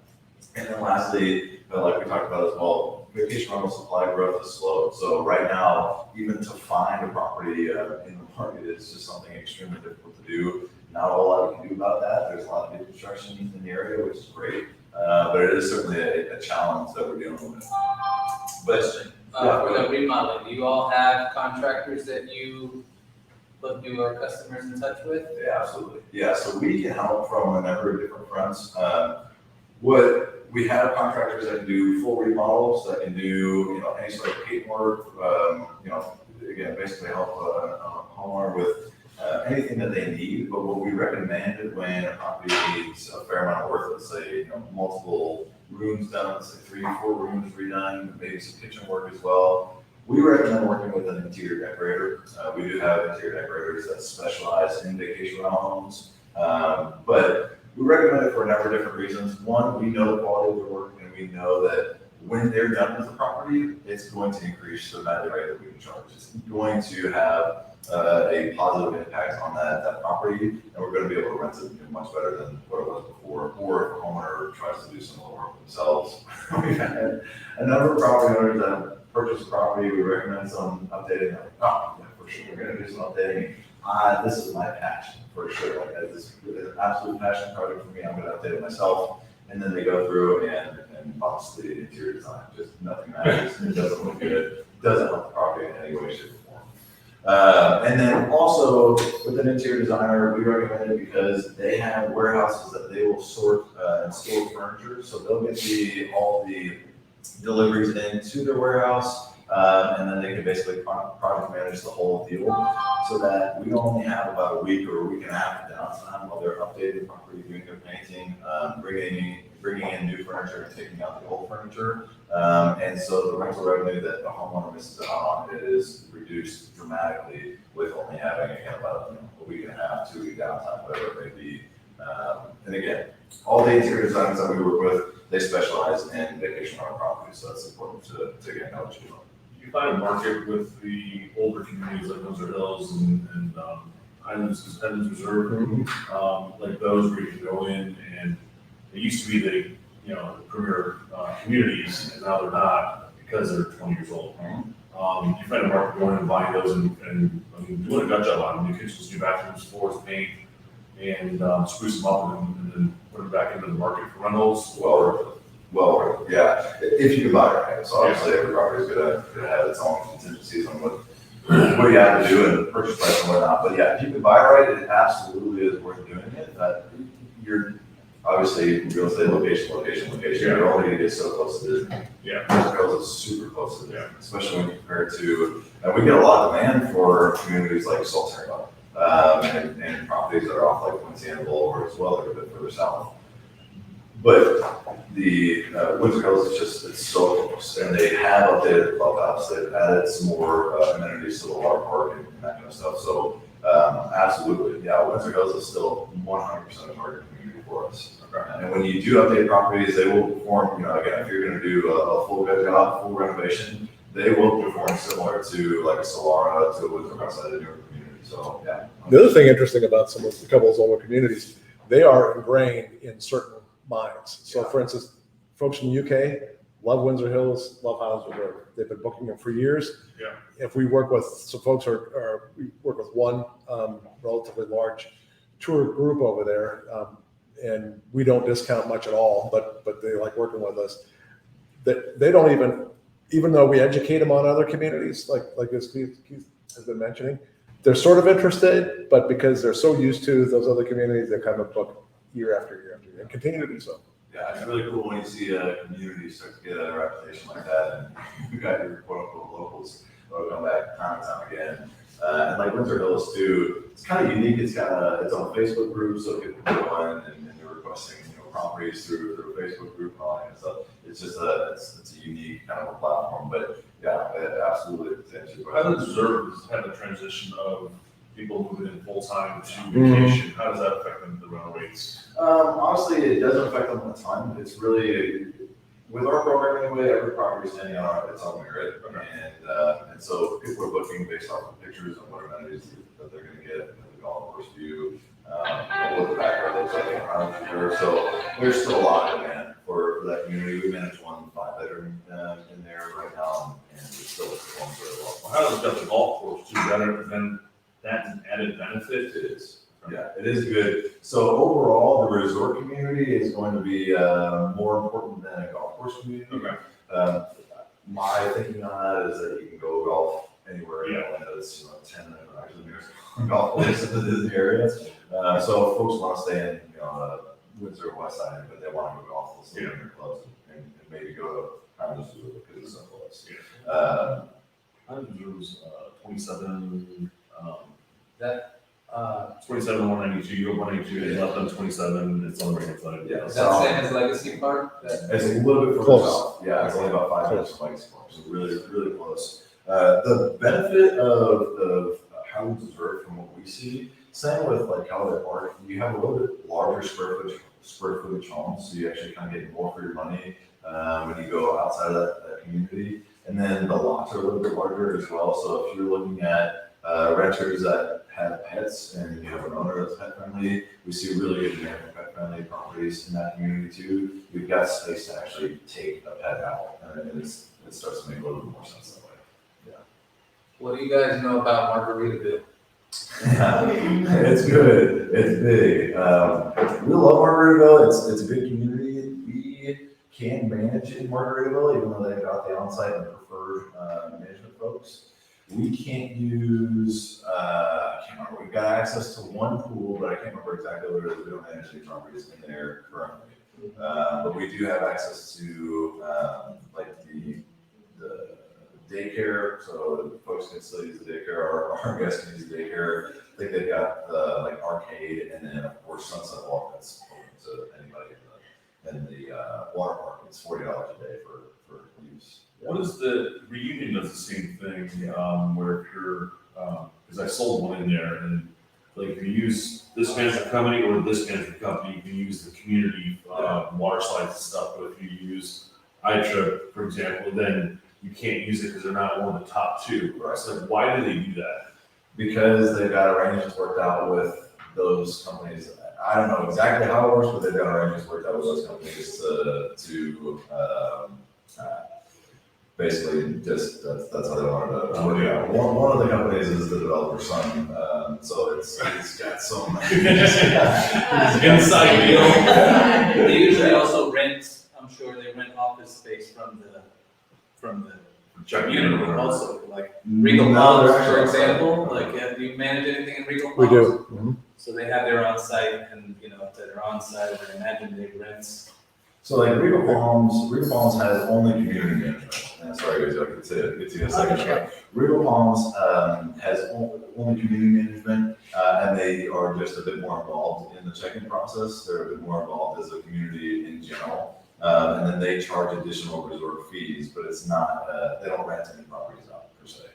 A: And then lastly, like we talked about as well, vacation rental supply growth is slow. So right now, even to find a property in the market is just something extremely difficult to do. Not a whole lot we can do about that. There's a lot of new construction in the area, which is great. But it is certainly a challenge that we're dealing with. But
B: for the remodeling, do you all have contractors that you put your customers in touch with?
A: Yeah, absolutely. Yeah, so we can help from a number of different fronts. What we have contractors that can do full remodels, that can do any sort of paint work, again, basically help a homeowner with anything that they need. But what we recommend when a property needs a fair amount of work, let's say multiple rooms done, let's say 3 or 4 rooms redone, maybe some kitchen work as well. We recommend working with an interior decorator. We do have interior decorators that specialize in vacation rental homes, but we recommend it for a number of different reasons. One, we know the quality of their work, and we know that when they're done with the property, it's going to increase the value rate that we can charge. It's going to have a positive impact on that property, and we're going to be able to rent it much better than what it was before. Or if a homeowner tries to do some of the work themselves. We've had a number of property owners that have purchased a property. We recommend some updating. Like, oh, yeah, for sure, we're going to do some updating. This is my passion, for sure. Like, this is an absolute passion project for me. I'm going to update it myself. And then they go through and box the interior design. Just nothing matters. It doesn't look good. It doesn't help the property in any way, shape, or form. And then also with an interior designer, we recommend it because they have warehouses that they will sort and store furniture. So they'll get all the deliveries into their warehouse, and then they can basically project manage the whole deal, so that we only have about a week or a week and a half of downtime while they're updating the property, doing their painting, bringing in new furniture and taking out the old furniture. And so the rental revenue that the homeowner misses out on is reduced dramatically with only having, again, about a week and a half, 2 week downtime, whatever it may be. And again, all the interior designers that we work with, they specialize in vacation rental properties, so it's important to get know what you're doing.
C: You find a market with the older communities like Windsor Hills and Highlands Reserve, like those where you can go in, and they used to be the premier communities, and now they're not because they're 20 years old. You find a market going and buying those and doing a gut job on them, new kitchens, new bathrooms, floors, paint, and spruce them up and then put them back into the market for rentals.
A: Well, yeah, if you can buy it right. So obviously every property is gonna have its own contingencies on what you have to do and purchase price and whatnot. But yeah, if you can buy it right, it absolutely is worth doing it. You're obviously real estate location.
C: Yeah.
A: You're only gonna get so close to Disney.
C: Yeah.
A: Because it's super close to Disney, especially when you compare it to, and we get a lot of demand for communities like Sultan and properties that are off like Quincy or as well, they're a bit further south. But the Windsor Hills it's so close, and they have updated the clubhouse. They've added some more amenities to the water park and that kind of stuff. So absolutely, yeah, Windsor Hills is still 100% a target community for us. And when you do update properties, they will perform, again, if you're gonna do a full good job, full renovation, they will perform similar to like a Solara, to a Winthrop outside of your community, so, yeah.
D: The other thing interesting about a couple of those older communities, they are ingrained in certain minds. So for instance, folks from the UK love Windsor Hills, love Highlands Reserve. They've been booking them for years.
C: Yeah.
D: If we work with, some folks we work with one relatively large tour group over there, and we don't discount much at all, but they like working with us. They don't even though we educate them on other communities, like this Keith has been mentioning, they're sort of interested, but because they're so used to those other communities, they kind of book year after year after year and continue to do so.
A: Yeah, it's really cool when you see a community start to get a reputation like that, and you got your quote unquote locals that'll come back time and time again. And like Windsor Hills too, it's kind of unique. It's got its own Facebook group, so people can go in and they're requesting properties through a Facebook group and all that kind of stuff. It's just it's a unique kind of a platform, but yeah, it absolutely potentially.
C: Highlands Reserve has had a transition of people moving in full time to vacation. How does that affect them, the rental rates?
A: Honestly, it doesn't affect them a ton. It's really, with our program anyway, every property is standing on its own merit. And so people are booking based off of pictures and what amenities that they're going to get, the golf course view, what the backyard looks like around here. So there's still a lot of demand for that community. We manage 1 5-bedroom in there right now, and it still performs very well.
C: Well, Highlands got the golf course too, better than that's an added benefit.
A: It is. Yeah, it is good. So overall, the resort community is going to be more important than a golf course community.
C: Okay.
A: My thinking on that is that you can go golf anywhere in Atlanta. It's 10 minutes actually nearest golf course in the area. So if folks want to stay in Windsor West Side, but they want to go golf, they'll stay in their clubs and maybe go to Highlands because it's so close.
C: Highlands was 27.
B: That,
C: 27, 192. You go 192, they left on 27. It's on the right side.
A: Yeah.
B: is that same as Legacy Park?
A: It's a little bit further
D: Close.
A: south. Yeah, it's only about 5 minutes from Legacy Park, so really, really close. The benefit of Highlands Reserve from what we see, same with like Calvert Park, you have a little bit larger square footage homes, so you actually kind of get more for your money when you go outside of that community. And then the lots are a little bit larger as well. So if you're looking at renters that have pets and you have an owner that's pet friendly, we see really good demand for pet friendly properties in that community too. We've got space to actually take a pet out, and it starts to make a little bit more sense that way.
B: What do you guys know about Margaritaville?
A: It's good. It's big. We love Margaritaville. It's a good community. We can manage in Margaritaville, even though they've got the on-site and preferred management folks. We can't use, I can't remember, we've got access to one pool, but I can't remember exactly what it is. We don't manage any properties in there currently. But we do have access to like the daycare, so folks can still use the daycare, our guests can use the daycare. I think they've got the like arcade, and then of course Sunset Walk that's open to anybody in the water park. It's $40 a day for use.
C: What is the Reunion does the same thing, where if you're, because I sold one in there, and like if you use this management company or this management company, you can use the community water slides and stuff, but if you use iTrip, for example, then you can't use it because they're not one of the top two.
A: Right.
C: So why do they do that?
A: Because they've got arrangements worked out with those companies. I don't know exactly how it works, but they've got arrangements worked out with those companies to basically just that's how they wanted to work it out. One of the companies is the developer's son, so it's got some
C: Inside deal.
B: They usually also rent, I'm sure they rent office space from the community also, like Regal
A: No,
B: Dollars,
A: they're
B: for
A: actually
B: example,
A: outside.
B: like, do you manage anything in Regal
D: We
B: Dollars?
D: do. Mhm.
B: So they have their on-site, and, to their on-site, I imagine they rent.
A: So like Regal Palms has only community management. And sorry guys, I'll get to you in a second.
E: Sure.
A: Regal Palms has only community management, and they are just a bit more involved in the check-in process. They're a bit more involved as a community in general. And then they charge additional resort fees, but it's not, they don't rent any properties out per se.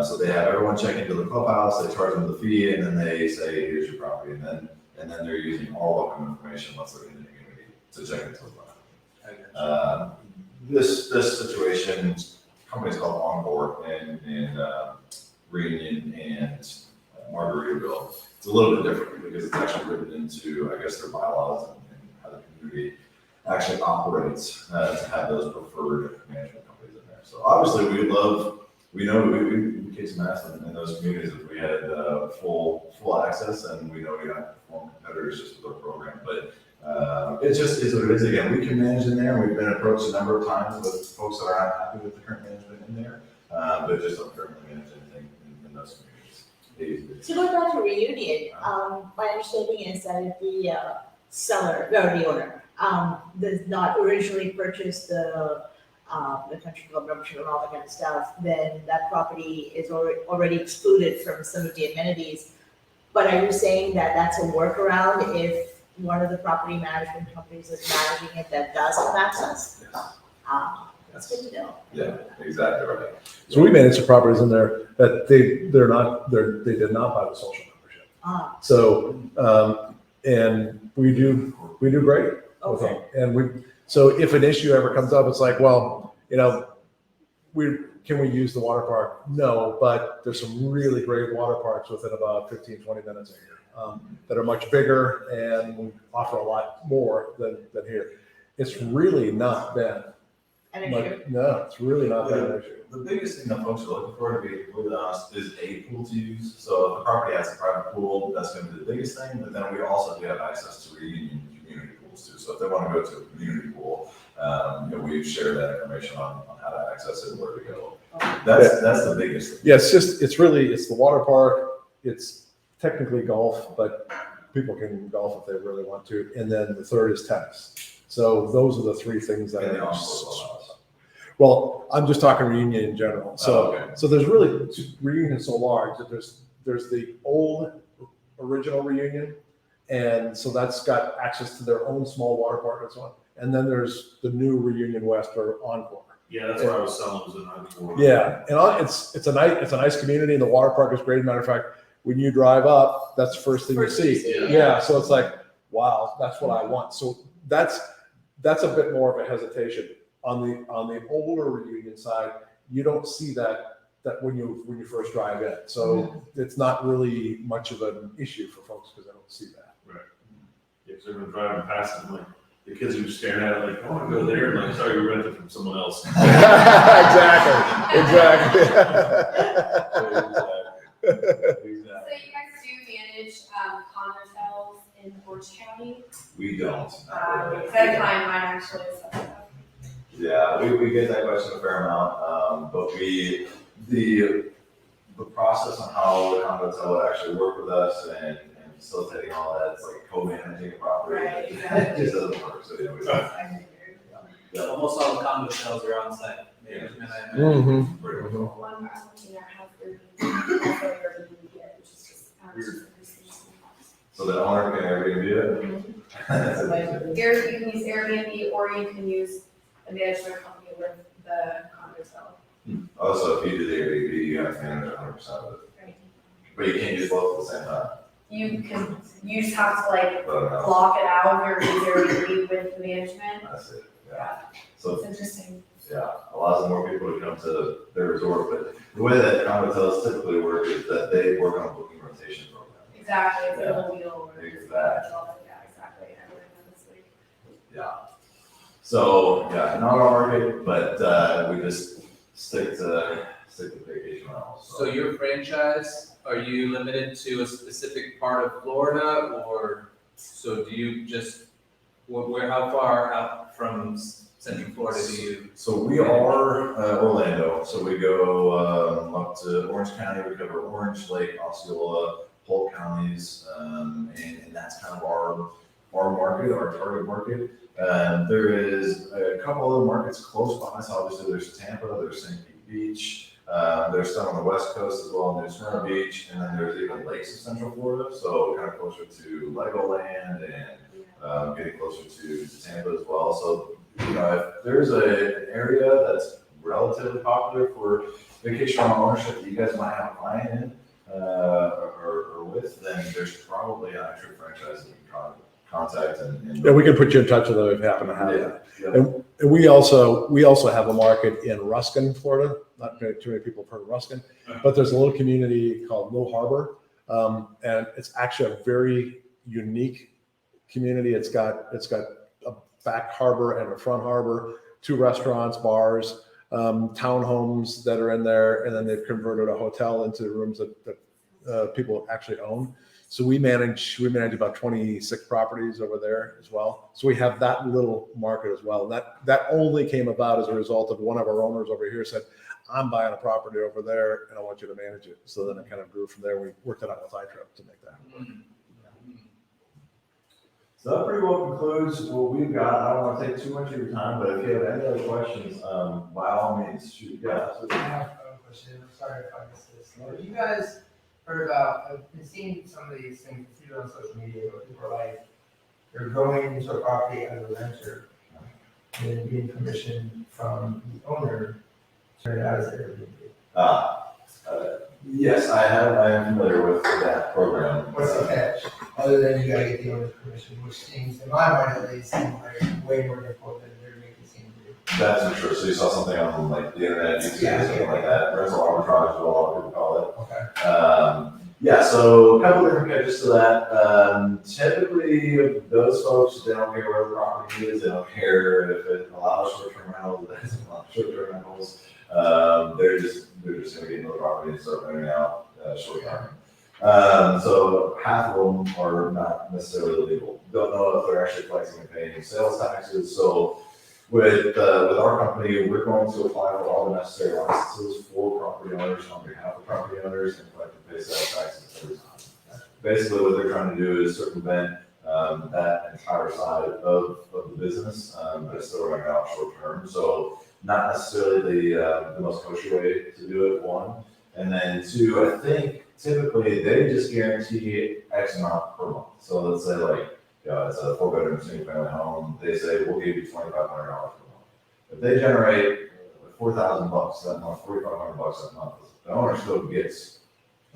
A: So they have everyone check into the clubhouse, they charge them the fee, and then they say, here's your property. And then and then they're using all welcome information once they're in the community to check into the This situation, companies called Onboard and Reunion and Margaritaville. It's a little bit different because it's actually written into, I guess, their bylaws and how the community actually operates to have those preferred management companies in there. So obviously we know we kick some ass in those communities if we had full access, and we know we don't perform competitors just with our program. But it's what it is. Again, we can manage in there. We've been approached a number of times with folks that are not happy with the current management in there, but just don't currently manage anything in those communities.
E: So going back to Reunion, my understanding is that if the seller, or the owner, does not originally purchase the country club membership and all that kind of stuff, then that property is already excluded from some of the amenities. But are you saying that that's a workaround if one of the property management companies is managing it that does have access?
A: Yes.
E: That's good to know.
A: Yeah, exactly right.
D: So we manage some properties in there that they did not buy the social membership. So, and we do great with them. And so if an issue ever comes up, it's like, well, can we use the water park? No, but there's some really great water parks within about 15, 20 minutes of here that are much bigger and offer a lot more than here. It's really not been no, it's really not been an issue.
A: The biggest thing that folks are looking for, to be completely honest, is a pool to use. So if the property has a private pool, that's going to be the biggest thing. But then we also do have access to Reunion community pools too. So if they want to go to a community pool, we've shared that information on how to access it and where to go. That's the biggest thing.
D: Yeah, it's the water park. It's technically golf, but people can golf if they really want to. And then the third is tennis. So those are the three things that
A: And the
D: are.
A: encore.
D: Well, I'm just talking Reunion in general. So,
A: okay.
D: So there's really, Reunion is so large that there's the old original Reunion, and so that's got access to their own small water park and so on. And then there's the new Reunion West or Encore.
C: Yeah, that's where I was selling, was in Encore.
D: Yeah, and it's a nice community, and the water park is great. Matter of fact, when you drive up, that's the first thing you see. Yeah, so it's like, wow, that's what I want. So that's a bit more of a hesitation. On the older Reunion side, you don't see that when you first drive in. So it's not really much of an issue for folks because they don't see that.
C: Right. Yeah, so they're driving past it, like the kids are just staring at it, like, I want to go there. And like, sorry, you rented from someone else.
D: Exactly.
F: So you guys do manage condos in Orange County?
A: We don't.
F: That's mine actually is something.
A: Yeah, we get that question a fair amount, but the process on how the condo hotel would actually work with us and facilitating all that, it's like co-managing a property.
F: Right,
A: It just doesn't work, so yeah, we don't.
B: Yeah, almost all the condo hotels are on site. Management, I imagine.
D: Mm-hmm.
A: Pretty much.
F: One I'm looking at has Airbnb, also Airbnb, which is just
A: So the owner can Airbnb it?
F: You use Airbnb, or you can use a management company with the condo hotel.
A: Also, if you do the Airbnb, you have to manage 100% of it.
F: Right.
A: But you can't use both at the same time.
F: You just have to like
A: But no,
F: block it out or use Airbnb with management.
A: that's it. Yeah. So
F: It's interesting.
A: yeah, allows more people to come to their resort. But the way that condo hotels typically work is that they work on a booking rotation program.
F: Exactly, it's a
A: Yeah.
F: little wheel.
A: Exactly.
F: Yeah, exactly. I learned that this week.
A: Yeah. So yeah, not our market, but we just stick to vacation rentals.
B: So your franchise, are you limited to a specific part of Florida, or so do you just, how far out from Central Florida do you?
A: So we are Orlando. So we go up to Orange County. We cover Orange, Lake, Osceola, Polk counties, and that's kind of our market, our target market. There is a couple other markets close by. So obviously there's Tampa, there's St. Pete Beach, there's some on the West Coast as well, and there's Smyrna Beach, and then there's even lakes in Central Florida, so kind of closer to Legoland and getting closer to Tampa as well. So if there's an area that's relatively popular for vacation rental ownership that you guys might have a client in, or with, then there's probably an iTrip franchise that you can contact and.
D: Yeah, we can put you in touch with them if you happen to have that.
A: Yeah.
D: And we also have a market in Ruskin, Florida. Not too many people have heard of Ruskin, but there's a little community called Little Harbor. And it's actually a very unique community. It's got a back harbor and a front harbor, 2 restaurants, bars, townhomes that are in there, and then they've converted a hotel into rooms that people actually own. So we manage about 26 properties over there as well. So we have that little market as well. And that only came about as a result of one of our owners over here said, I'm buying a property over there and I want you to manage it. So then it kind of grew from there. We worked it out with iTrip to make that work.
A: So that pretty well concludes what we've got. I don't want to take too much of your time, but if you have any other questions, by all means, shoot. Yeah.
G: I have a question. I'm sorry if I missed this. Have you guys heard about, I've been seeing some of these things either on social media where people are like, they're going into a property as a renter and then getting permission from the owner to turn it out as Airbnb.
A: Yes, I am familiar with that program.
G: What's the catch? Other than you gotta get the owner's permission, which seems, in my mind at least, seem like way more difficult than Airbnb seems to do.
A: That's for sure. So you saw something on like the internet, YouTube,
G: Yeah.
A: something like that. Rental arbitrage is what a lot of people call it.
G: Okay.
A: Yeah, so a couple different catches to that. Typically, those folks, they don't care where the property is. They don't care if it allows short-term rentals, it doesn't allow short-term rentals. They're just going to get into the property and start renting out short-term. So half of them are not necessarily legal. Don't know if they're actually collecting and paying sales taxes. So with our company, we're going to apply for all the necessary licenses for property owners on behalf of property owners and collect and pay sales taxes every time. Basically, what they're trying to do is circumvent that entire side of the business, but it's still running out short term. So not necessarily the most kosher way to do it, one. And then two, I think typically they just guarantee X amount per month. So let's say like, it's a 4-bedroom single family home. They say we'll give you $2,500 per month. If they generate $4,000 that month, $4,500 that month, the owner still gets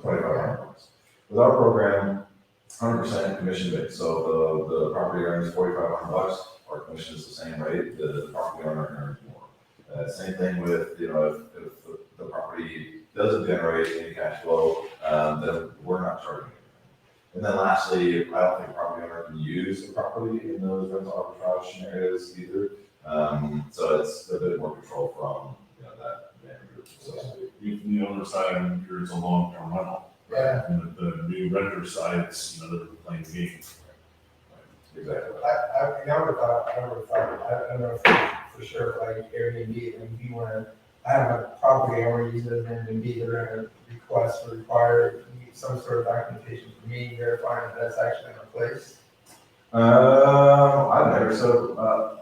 A: $2,500. With our program, 100% commission based. So if the property earns $4,500, our commission is the same rate. The property owner earns more. Same thing with if the property doesn't generate any cash flow, then we're not charging it. And then lastly, I don't think a property owner can use the property in those rental arbitrage scenarios either. So it's a bit more control from that manager. So
C: From the owner side, it's a long-term rental.
G: Yeah.
C: And the new renter side, it's, they're playing the game.
A: exactly.
G: I never thought, I don't know if for sure, like Airbnb, and if you wanna, I have a property, I wanna use it as Airbnb, they're gonna request or require some sort of documentation for me verifying that that's actually in place.
A: I've never,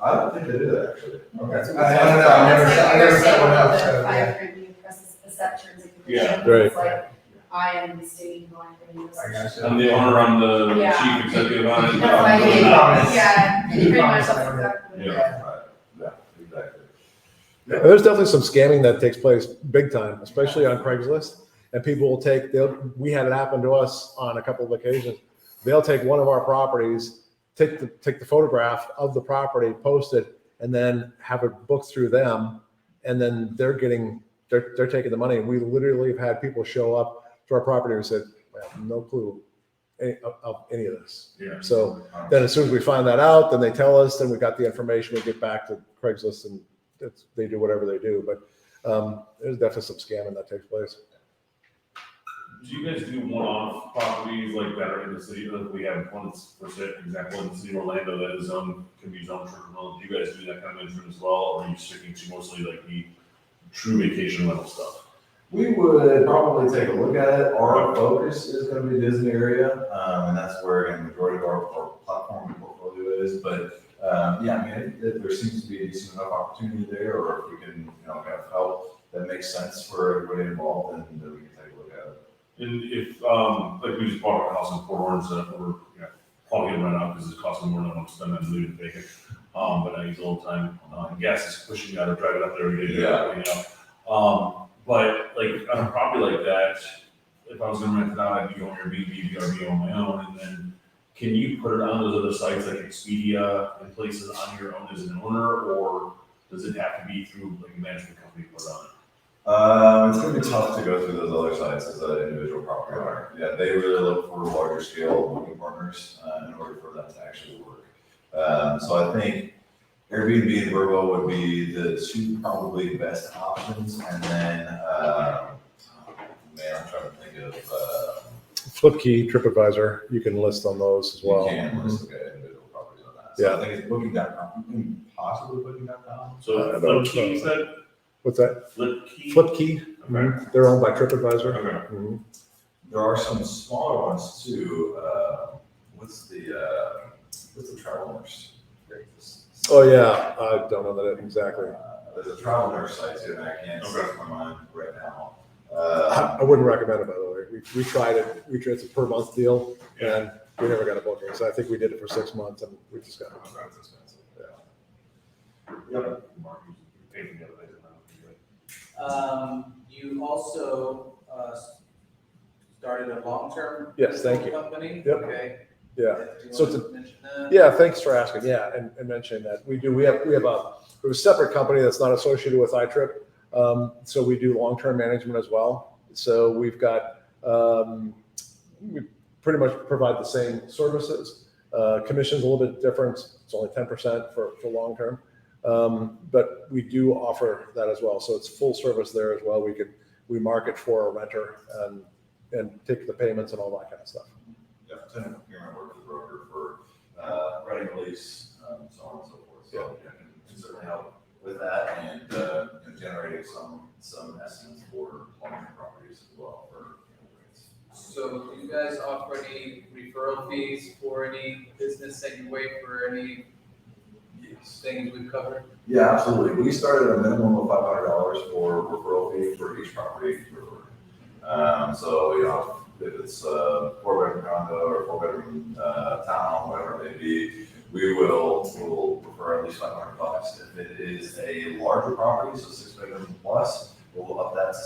A: I don't think they do that actually.
G: Okay. I don't know, I never set one up, so, yeah.
C: Yeah.
D: Right.
F: It's like, I am stating my thing.
G: I got you.
C: I'm the owner, I'm the
F: Yeah.
C: chief executive on it.
F: That's why
G: Any
F: you,
G: promise.
F: yeah,
G: Any
F: pretty much
G: promise
F: that's
G: I would-
F: exactly.
C: Yeah.
A: Right, yeah, exactly.
D: There's definitely some scamming that takes place big time, especially on Craigslist. And people will we had it happen to us on a couple of occasions. They'll take one of our properties, take the photograph of the property, post it, and then have it booked through them. And then they're taking the money. And we literally have had people show up to our property and said, I have no clue of any of this.
C: Yeah.
D: So then as soon as we find that out, then they tell us, then we got the information, we get back to Craigslist and they do whatever they do. But there's definitely some scamming that takes place.
C: Do you guys do one-off properties like that are in the city? Like we have one, for example, in the city of Orlando that is can be zoned for rental. Do you guys do that kind of insurance as well, or are you sticking to mostly like the true vacation rental stuff?
A: We would probably take a look at it. Our focus is going to be Disney area, and that's where again, the majority of our platform and portfolio is. But yeah, I mean, if there seems to be a decent enough opportunity there, or if we can, kind of help that makes sense for everybody involved, then we can take a look at it.
C: And if, like we just bought a house in Port Orange that we're probably gonna rent out because it's costing more than I want to spend on leaving vacant. But I use a little time. Gas is pushing me out of driving up there every day.
A: Yeah.
C: But like on a property like that, if I was gonna rent it out, I'd be on Airbnb, I'd be on my own, and then can you put it on those other sites like Expedia and places on your own as an owner, or does it have to be through like a management company to put it on it?
A: It's gonna be tough to go through those other sites as an individual property owner. Yeah, they really look for larger scale booking partners, in order for that to actually work. So I think Airbnb and Vrbo would be the two probably best options, and then, man, I'm trying to think of,
D: FlipKey, TripAdvisor, you can list on those as well.
A: you can list individual properties on that. So I think it's booking.com, you can possibly booking.com.
C: So
D: I don't
C: FlipKey, you said?
D: What's that?
C: FlipKey?
D: FlipKey,
C: Okay.
D: they're owned by TripAdvisor.
C: Okay.
D: Mhm.
A: There are some smaller ones too. What's the travel nurse?
D: Oh, yeah, I don't know that exactly.
A: There's a travel nurse site too, and I can't say my mind right now.
D: I wouldn't recommend it, by the way. We tried it, it's a per month deal, and we never got a booking, so I think we did it for 6 months, and we just got it.
A: It's expensive.
C: Yep. Mark, you paid me the other day,
B: You also, started a long-term.
D: Yes, thank you.
B: Company?
D: Yep.
B: Okay.
D: Yeah.
B: Do you
D: So
B: want
D: it's
B: to mention that?
D: Yeah, thanks for asking. Yeah, and mentioning that. We have a separate company that's not associated with iTrip. So we do long-term management as well. So we've got, we pretty much provide the same services. Commission's a little bit different. It's only 10% for long-term. But we do offer that as well. So it's full service there as well. We market for a renter and take the payments and all that kind of stuff.
A: Yeah, tenant procurement work with the broker for writing a lease, so on and so forth. So yeah, can certainly help with that and generating some estimates for long-term properties as well for rates.
B: So do you guys offer any referral fees for any business that you waive for any
A: Yes.
B: things we've covered?
A: Yeah, absolutely. We started a minimum of $500 for referral fee for each property referred. So if it's a 4-bedroom condo or 4-bedroom townhome, whatever it may be, we'll refer at least $500. If it is a larger property, so 6 bedroom plus, we'll up that to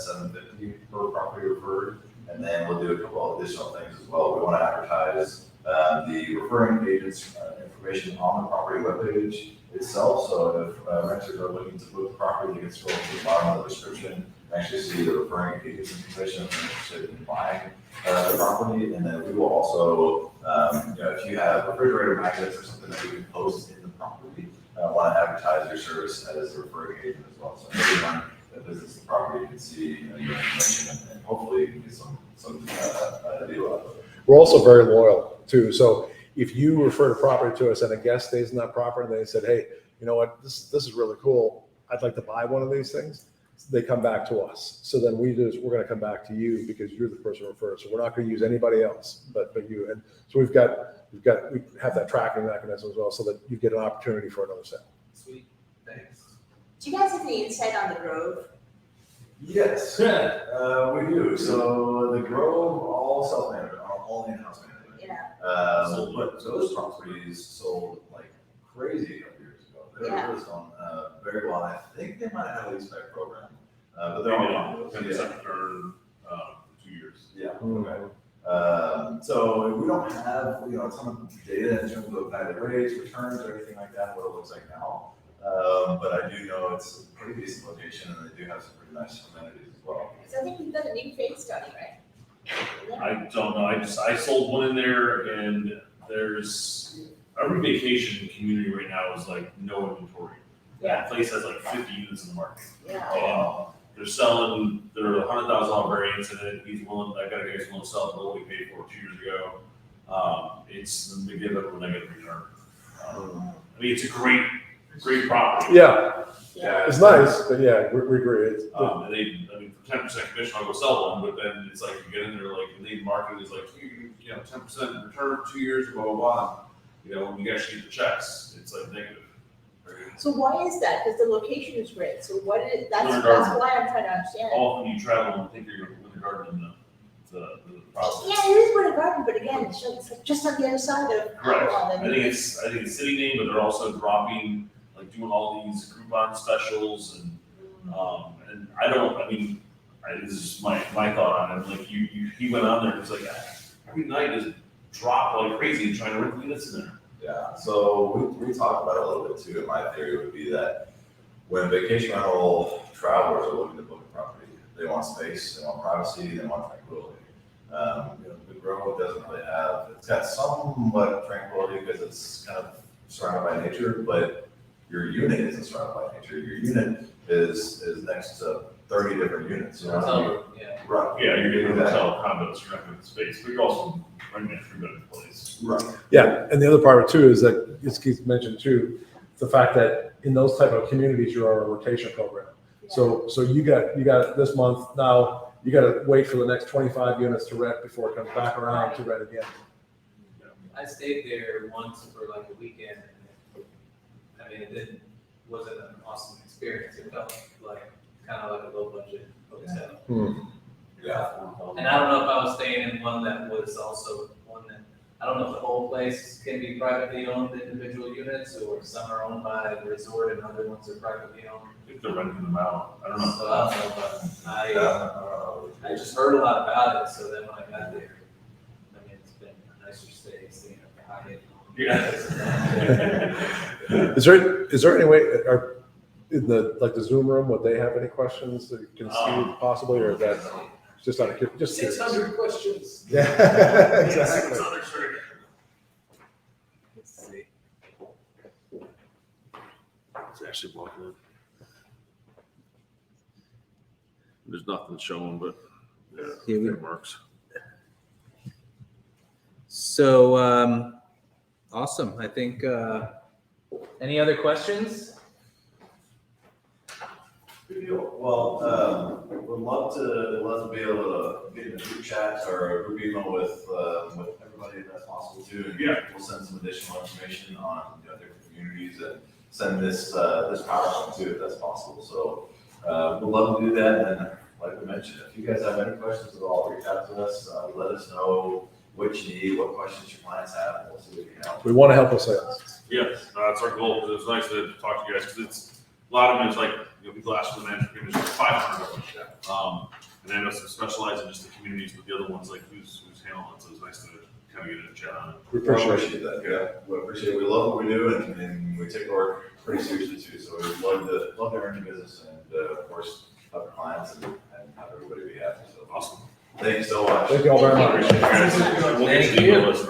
A: $750 per property referred, and then we'll do a couple of additional things as well. We want to advertise the referring agent's information on the property webpage itself. So if renters are looking to book the property, they can scroll to the bottom of the description, actually see the referring agent's information if they're interested in buying the property. And then we will also, if you have refrigerator magnets or something that we can post in the property, want to advertise your service as a referring agent as well. So everyone that visits the property can see your information and hopefully you can get some deal out of it.
D: We're also very loyal too. So if you refer a property to us and a guest stays in that property and they said, hey, you know what, this is really cool. I'd like to buy one of these things. They come back to us. So then we're going to come back to you because you're the person who refers. So we're not going to use anybody else but you. And so we have that tracking mechanism as well so that you get an opportunity for another sale.
B: Sweet, thanks.
E: Do you guys have any insight on the Grove?
A: Yes, we do. So the Grove, all self-management, all in-house management.
E: Yeah.
A: But those properties sold like crazy a couple years ago. They were really selling very well. I think they might have a lease back program, but they're all
C: 10% return, 2 years.
A: Yeah. Okay. So we don't have a ton of data in terms of value rates, returns, or anything like that. What it looks like now. But I do know it's a pretty decent location, and they do have some pretty nice amenities as well.
E: So I think you've done a new phase study, right?
C: I don't know. I sold one in there, and there's every vacation community right now is like no inventory. That place has like 50 units in the market.
E: Yeah.
C: And they're selling their $100,000 variants in it. I got a guy who's willing to sell it below what he paid for it 2 years ago. They give it a negative return. I mean, it's a great property.
D: Yeah,
A: Yeah,
D: it's nice, but yeah, we agree. It's,
C: And for 10% commission, I'll go sell one, but then it's like, you get in there, like, the lead market is like, 10% return, 2 years, blah, blah, blah. When you actually get the checks, it's like negative.
E: So why is that? Because the location is great. So that's
C: Winter
E: why I'm trying to understand.
C: Often you travel and think you're going to garden in the property.
E: Yeah, it is Winter Garden, but again, it's just on the other side of.
C: Correct.
E: Avalon.
C: I think it's city name, but they're also dropping, like doing all these Groupon specials and This is just my thought on it. Like he went on there and was like, every night is drop like crazy and trying to rent units in there.
A: Yeah, so we talked about it a little bit too, and my theory would be that when vacation rental travelers are looking to book a property, they want space, they want privacy, they want tranquility. The Grove doesn't really have, it's got somewhat tranquility because it's kind of surrounded by nature, but your unit isn't surrounded by nature. Your unit is next to 30 different units. You know?
B: Hotel, yeah.
A: Right.
C: Yeah, you're getting a hotel condos, you're not getting space, but you're also renting a 3-bedroom place.
A: Right.
D: Yeah, and the other part of it too is that, as Keith mentioned too, the fact that in those type of communities, you're on a rotation program. So you got this month, now you gotta wait for the next 25 units to rent before it comes back around to rent again.
B: I stayed there once for like a weekend, and I mean, wasn't an awesome experience. It felt like kind of like a low budget hotel.
A: Yeah.
B: And I don't know if I was staying in one that was also one that, I don't know if the whole place can be privately owned individual units, or some are owned by the resort and other ones are privately owned.
C: If they're renting them out, I don't know.
B: So I don't know, but I just heard a lot about it, so then when I got there, I mean, it's been a nicer staying at the Hyatt.
C: Yeah.
D: Is there any way, or in the Zoom room, would they have any questions that you can see possibly, or is that just out of curiosity? Just curious.
B: 600 questions.
D: Yeah, exactly.
B: Let's see.
C: It's actually blocking it. There's nothing showing, but
B: Here we-
C: it works.
B: So, awesome. I think, any other questions?
A: Good deal. Well, would love to be able to get in a group chat or a group email with everybody if that's possible too. And
C: Yeah.
A: we'll send some additional information on different communities and send this PowerPoint too if that's possible. So we'd love to do that. And like we mentioned, if you guys have any questions at all, reach out to us. Let us know what you need, what questions your clients have, and we'll see if we can help.
D: We want to help with sales.
C: Yeah, that's our goal, because it's nice to talk to you guys, because it's, a lot of them is like, people ask for the management agreement, it's $500. And I know some specialize in just the communities, but the other ones, like who's handling it, so it's nice to kind of get a chat on it.
D: We
A: We
D: appreciate it.
A: appreciate that. Yeah, we appreciate it. We love what we do, and we take our work pretty seriously too. So we'd love to earn your business, and of course, help our clients and have everybody be happy. So
C: Awesome.
A: thank you so much.
D: Thank you all very much.
C: Appreciate it, guys. We'll get
B: Thank
C: the
B: you.
C: email list.